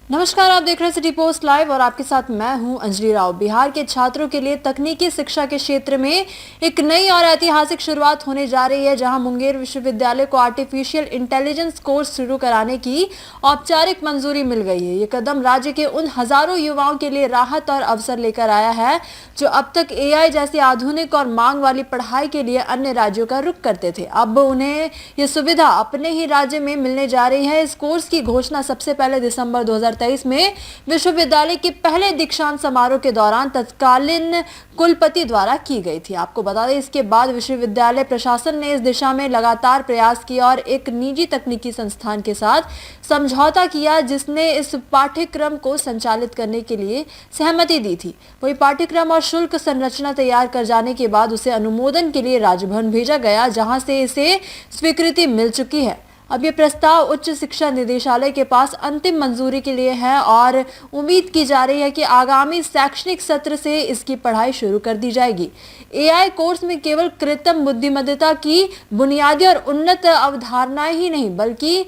नमस्कार, आप देख रहे हैं सिटी पोस्ट लाइव और आपके साथ मैं हूं अंजलि राव। बिहार के छात्रों के लिए तकनीकी शिक्षा के क्षेत्र में एक नई और ऐतिहासिक शुरुआत होने जा रही है, जहां मुंगेर विश्वविद्यालय को आर्टिफिशियल इंटेलिजेंस कोर्स शुरू कराने की औपचारिक मंजूरी मिल गई है। ये कदम राज्य के उन हजारों युवाओं के लिए राहत और अवसर लेकर आया है जो अब तक एआई जैसी आधुनिक और मांग वाली पढ़ाई के लिए अन्य राज्यों का रुख करते थे। अब उन्हें ये सुविधा अपने ही राज्य में मिलने जा रही है। इस कोर्स की घोषणा सबसे पहले दिसंबर 2023 में विश्वविद्यालय के पहले दीक्षांत समारोह के दौरान तत्कालीन कुलपति द्वारा की गई थी। आपको बता दें, इसके बाद विश्वविद्यालय प्रशासन ने इस दिशा में लगातार प्रयास किया और एक निजी तकनीकी संस्थान के साथ समझौता किया, जिसने इस पाठ्यक्रम को संचालित करने के लिए सहमति दी थी। वही पाठ्यक्रम और शुल्क संरचना तैयार कर जाने के बाद उसे अनुमोदन के लिए राजभवन भेजा गया, जहां से इसे स्वीकृति मिल चुकी है। अब ये प्रस्ताव उच्च शिक्षा निदेशालय के पास अंतिम मंजूरी के लिए है और उम्मीद की जा रही है कि आगामी शैक्षणिक सत्र से इसकी पढ़ाई शुरू कर दी जाएगी। एआई कोर्स में केवल कृत्रिम बुद्धिमत्ता की बुनियादी और उन्नत अवधारणाएं ही नहीं, बल्कि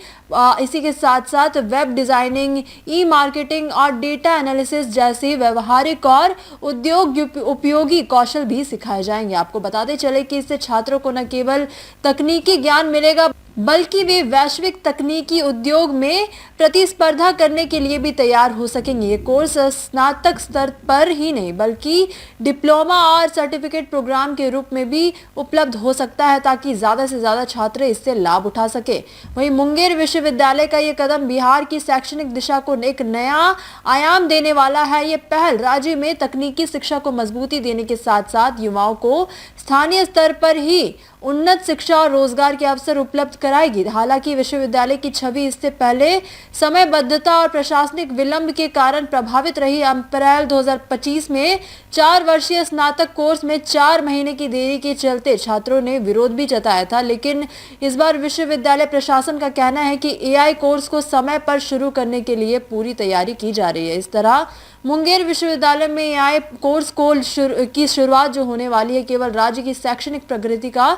इसी के साथ साथ वेब डिजाइनिंग, ई मार्केटिंग और डेटा एनालिसिस जैसी व्यवहारिक और उद्योग उपयोगी कौशल भी सिखाए जाएंगे। आपको बताते चले कि इससे छात्रों को न केवल तकनीकी ज्ञान मिलेगा, बल्कि वे वैश्विक तकनीकी उद्योग में प्रतिस्पर्धा करने के लिए भी तैयार हो सकेंगे। ये कोर्स स्नातक स्तर पर ही नहीं, बल्कि डिप्लोमा और सर्टिफिकेट प्रोग्राम के रूप में भी उपलब्ध हो सकता है, ताकि ज्यादा से ज्यादा छात्र इससे लाभ उठा सके। वहीं मुंगेर विश्वविद्यालय का ये कदम बिहार की शैक्षणिक दिशा को एक नया आयाम देने वाला है। ये पहल राज्य में तकनीकी शिक्षा को मजबूती देने के साथ साथ युवाओं को स्थानीय स्तर पर ही उन्नत शिक्षा और रोजगार के अवसर उपलब्ध कराएगी। हालांकि विश्वविद्यालय की छवि इससे पहले समयबद्धता और प्रशासनिक विलंब के कारण प्रभावित रही। अप्रैल 2025 में 4 वर्षीय स्नातक कोर्स में 4 महीने की देरी के चलते छात्रों ने विरोध भी जताया था, लेकिन इस बार विश्वविद्यालय प्रशासन का कहना है कि एआई कोर्स को समय पर शुरू करने के लिए पूरी तैयारी की जा रही है। इस तरह मुंगेर विश्वविद्यालय में एआई कोर्स की शुरुआत जो होने वाली है, केवल राज्य की शैक्षणिक प्रगति का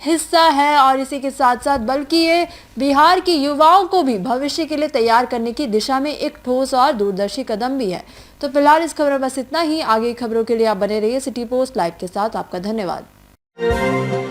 हिस्सा है और इसी के साथ साथ बल्कि ये बिहार के युवाओं को भी भविष्य के लिए तैयार करने की दिशा में एक ठोस और दूरदर्शी कदम भी है। तो फिलहाल इस खबर में बस इतना ही। आगे की खबरों के लिए आप बने रहिए सिटी पोस्ट लाइव के साथ। आपका धन्यवाद।